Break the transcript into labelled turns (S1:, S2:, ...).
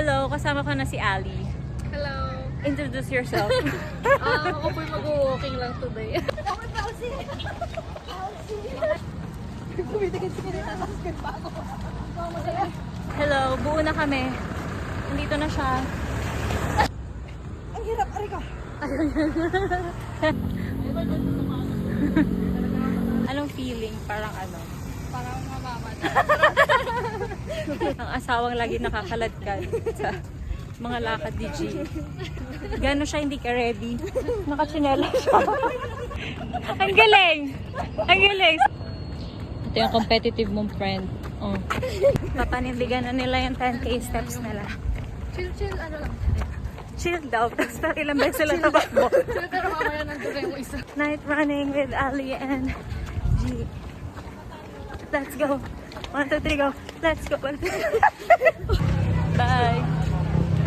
S1: Hello, kasama ko na si Ali.
S2: Hello.
S1: Introduce yourself.
S2: Ako po'y mag-walking lang today.
S1: Hello, buo na kami. Nandito na siya.
S2: Ang hirap, Arika.
S1: Anong feeling? Parang ano?
S2: Parang mamamad.
S1: Ang asawang lagi nakakaladkad sa mga lakad ni G. Gano'n siya hindi ka ready. Nakachinela siya. Ang galing! Ang galing! Ito yung competitive mong friend. Oh. Papanindigan na nila yung 10K steps nila.
S2: Chill, ano lang.
S1: Chill daw. Tapos ilang beses sila tabakbo.
S2: Chill, pero mamaya nandun yung isa.
S1: Night running with Ali and G. Let's go. 1, 2, 3, go. Let's go. 1, 2, 3. Bye.